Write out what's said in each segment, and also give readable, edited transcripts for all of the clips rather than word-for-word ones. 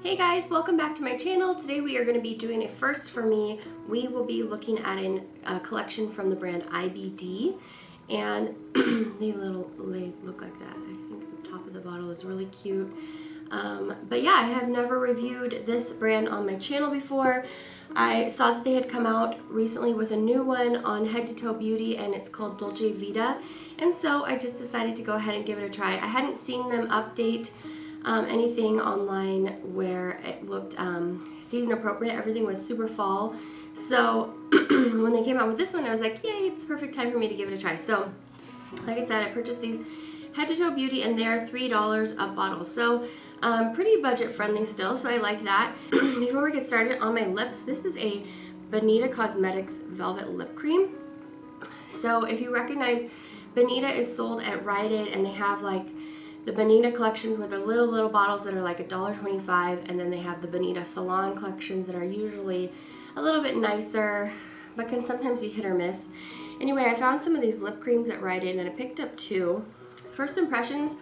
Hey guys, welcome back to my channel. Today we are going to be doing a first for me. We will be looking at a collection from the brand IBD, and they look like that. I think the top of the bottle is really cute. But yeah, I have never reviewed this brand on my channel before. I saw that they had come out recently with a new one on Head to Toe Beauty, and it's called Dolce Vita, and so I just decided to go ahead and give it a try. I hadn't seen them update anything online where it looked season appropriate. Everything was super fall. So when they came out with this one, I was like, yay, it's the perfect time for me to give it a try. So like I said, I purchased these Head to Toe Beauty, and they're $3 a bottle. So pretty budget friendly still, so I like that. Before we get started, on my lips, this is a Bonita Cosmetics Velvet Lip Cream. So if you recognize, Bonita is sold at Rite Aid, and they have like the Bonita collections with the little bottles that are like $1.25, and then they have the Bonita Salon collections that are usually a little bit nicer, but can sometimes be hit or miss. Anyway, I found some of these lip creams at Rite Aid, and I picked up two. First impressions,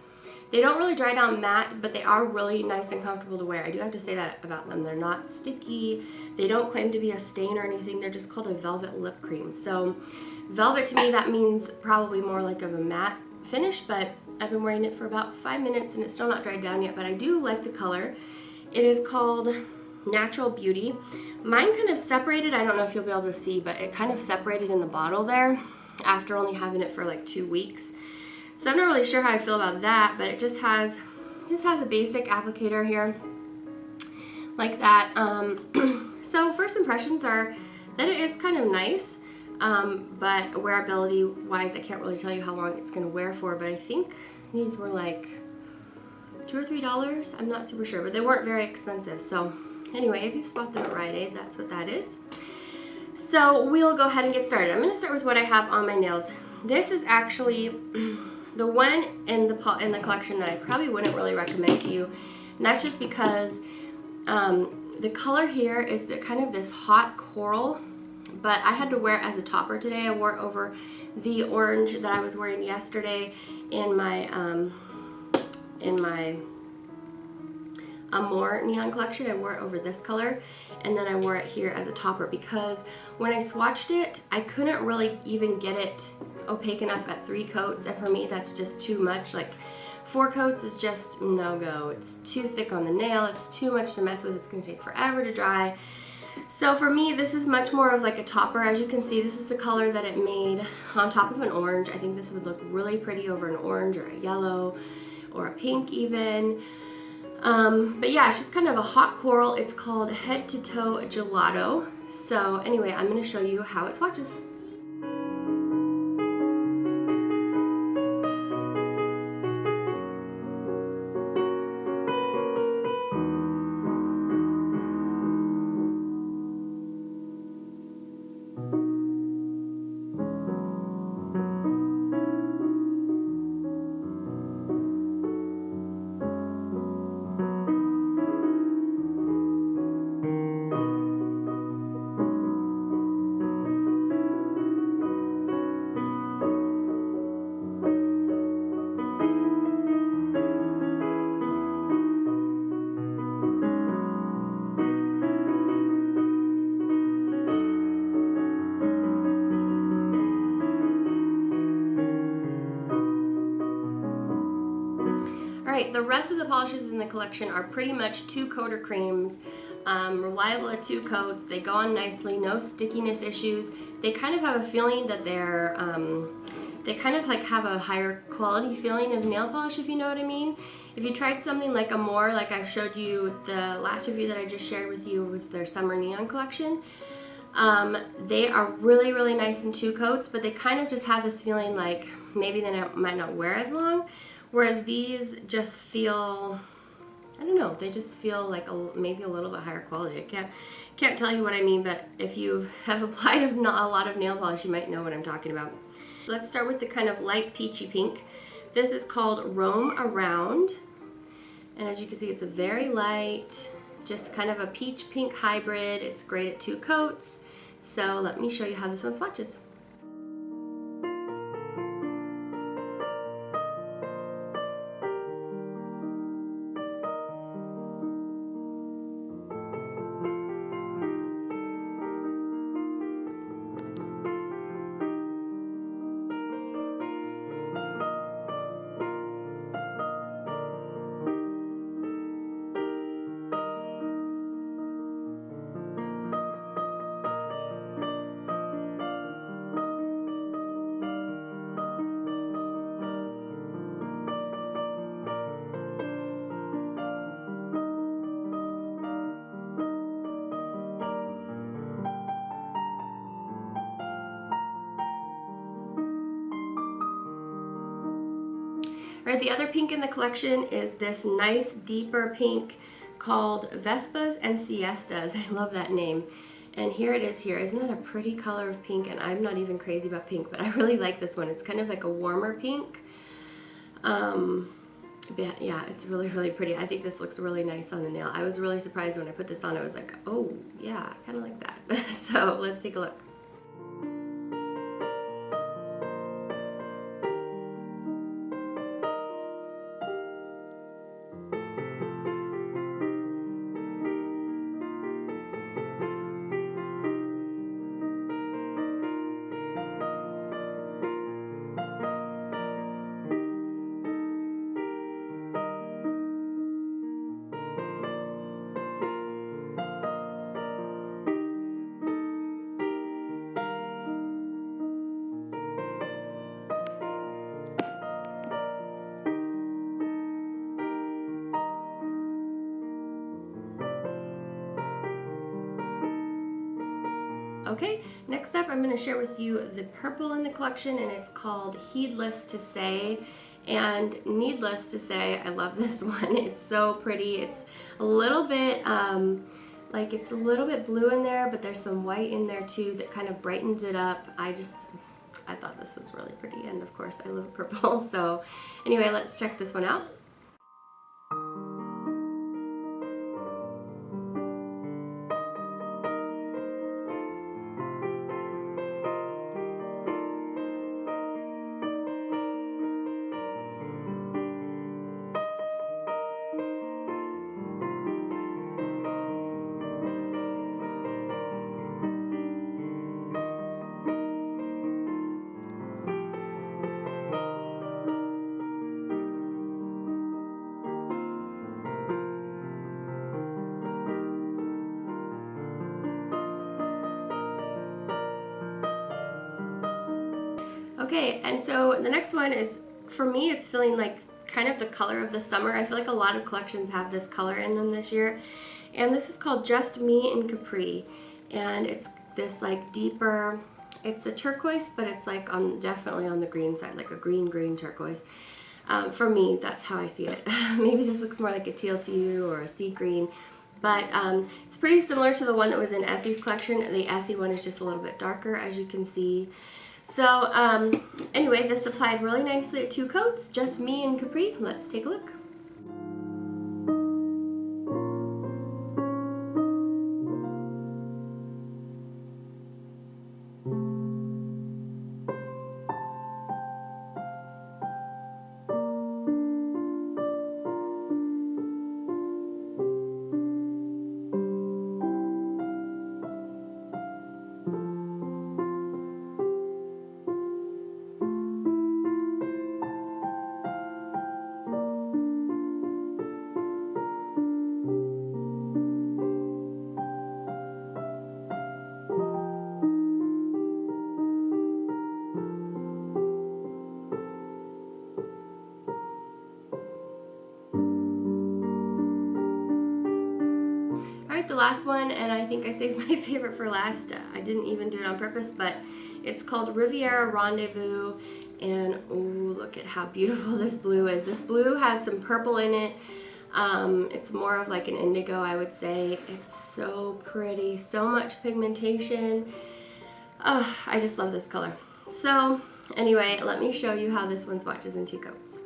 they don't really dry down matte, but they are really nice and comfortable to wear. I do have to say that about them. They're not sticky. They don't claim to be a stain or anything. They're just called a velvet lip cream. So velvet to me, that means probably more like of a matte finish, but I've been wearing it for about 5 minutes and it's still not dried down yet, but I do like the color. It is called Natural Beauty. Mine kind of separated, I don't know if you'll be able to see, but it kind of separated in the bottle there after only having it for like 2 weeks. So I'm not really sure how I feel about that, but it just has a basic applicator here like that. So first impressions are that it is kind of nice. But wearability wise, I can't really tell you how long it's going to wear for, but I think these were like $2 or $3. I'm not super sure, but they weren't very expensive. So anyway, if you spot them at Rite Aid, that's what that is. So we'll go ahead and get started. I'm going to start with what I have on my nails. This is actually the one in the collection that I probably wouldn't really recommend to you, and that's just because the color here is kind of this hot coral. But I had to wear it as a topper today. I wore it over the orange that I was wearing yesterday in my Amore neon collection. I wore it over this color, and then I wore it here as a topper because when I swatched it, I couldn't really even get it opaque enough at 3 coats, and for me that's just too much. Like 4 coats is just no-go. It's too thick on the nail. It's too much to mess with. It's going to take forever to dry. So for me, this is much more of like a topper. As you can see, this is the color that it made on top of an orange. I think this would look really pretty over an orange or a yellow or a pink even. But yeah, it's just kind of a hot coral. It's called Head to Toe Gelato. So anyway, I'm going to show you how it swatches. Alright, the rest of the polishes in the collection are pretty much 2-coater creams, reliable at 2 coats. They go on nicely, no stickiness issues. They kind of have a feeling that they kind of like have a higher quality feeling of nail polish, if you know what I mean. If you tried something like Amore, like I've showed you, the last review that I just shared with you was their summer neon collection. They are really nice in 2 coats, but they kind of just have this feeling like maybe they might not wear as long. Whereas these just feel, I don't know, they just feel like maybe a little bit higher quality. I can't tell you what I mean, but if you have applied a lot of nail polish, you might know what I'm talking about. Let's start with the kind of light peachy pink. This is called Roam Around, and as you can see, it's a very light, just kind of a peach pink hybrid. It's great at 2 coats. So let me show you how this one swatches. right, the other pink in the collection is this nice deeper pink called Vespas and Siestas. I love that name. And here it is here. Isn't that a pretty color of pink? And I'm not even crazy about pink, but I really like this one. It's kind of like a warmer pink. Yeah, it's really, really pretty. I think this looks really nice on the nail. I was really surprised when I put this on. I was like, oh, yeah, I kind of like that. So let's take a look. Okay, next up I'm going to share with you the purple in the collection, and it's called Heedless to Say. And needless to say, I love this one. It's so pretty. It's a little bit like it's a little bit blue in there, but there's some white in there too that kind of brightens it up. I thought this was really pretty, and of course I love purple. So anyway, let's check this one out. Okay, and so the next one is, for me, it's feeling like kind of the color of the summer. I feel like a lot of collections have this color in them this year. And this is called Just Me in Capri. And it's this like deeper, it's a turquoise, but it's like definitely on the green side, like a green turquoise. For me, that's how I see it. Maybe this looks more like a teal to you or a sea green. But it's pretty similar to the one that was in Essie's collection. The Essie one is just a little bit darker, as you can see. So anyway, this applied really nicely at 2 coats, Just Me and Capri. Let's take a look. Alright, the last one, and I think I saved my favorite for last. I didn't even do it on purpose, but it's called Riviera Rendezvous, and oh, look at how beautiful this blue is. This blue has some purple in it. It's more of like an indigo, I would say. It's so pretty, so much pigmentation. Oh, I just love this color. So anyway, let me show you how this one swatches in 2 coats.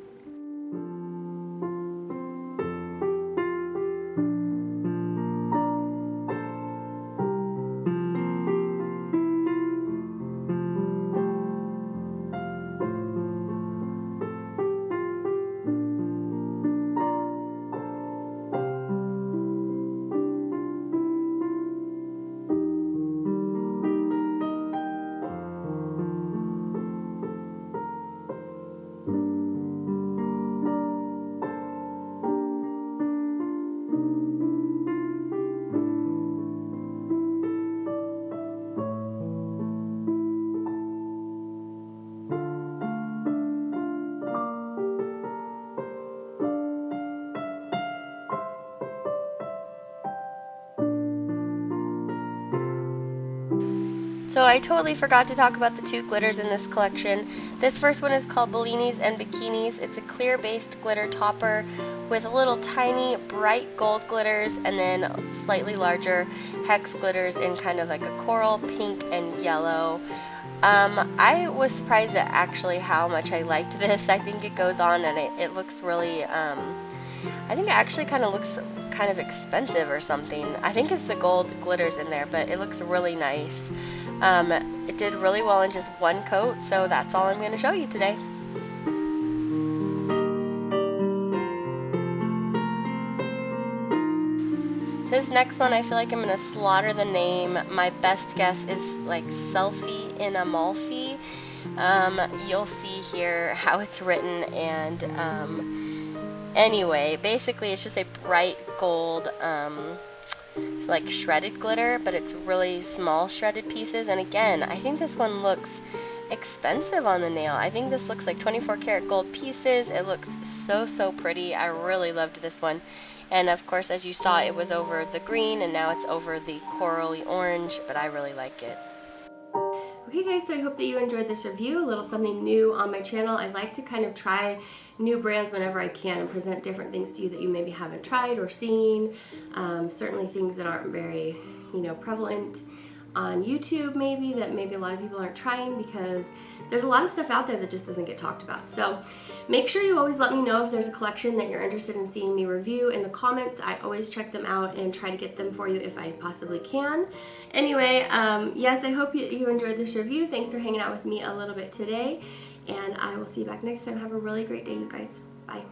So I totally forgot to talk about the 2 glitters in this collection. This first one is called Bellinis Bikinis. It's a clear-based glitter topper with little tiny bright gold glitters and then slightly larger hex glitters in kind of like a coral, pink, and yellow. I was surprised at actually how much I liked this. I think it goes on and it looks really, I think it actually kind of looks kind of expensive or something. I think it's the gold glitters in there, but it looks really nice. It did really well in just 1 coat, so that's all I'm going to show you today. This next one, I feel like I'm going to slaughter the name. My best guess is like Selfie in Amalfi. You'll see here how it's written, and anyway, basically it's just a bright gold like shredded glitter, but it's really small shredded pieces. And again, I think this one looks expensive on the nail. I think this looks like 24 karat gold pieces. It looks so pretty. I really loved this one. And of course, as you saw, it was over the green and now it's over the corally orange, but I really like it. Okay guys, so I hope that you enjoyed this review, a little something new on my channel. I like to kind of try new brands whenever I can and present different things to you that you maybe haven't tried or seen. Certainly things that aren't very, prevalent on YouTube maybe, that maybe a lot of people aren't trying, because there's a lot of stuff out there that just doesn't get talked about. So make sure you always let me know if there's a collection that you're interested in seeing me review in the comments. I always check them out and try to get them for you if I possibly can. Anyway, yes, I hope you enjoyed this review. Thanks for hanging out with me a little bit today, and I will see you back next time. Have a really great day, you guys. Bye.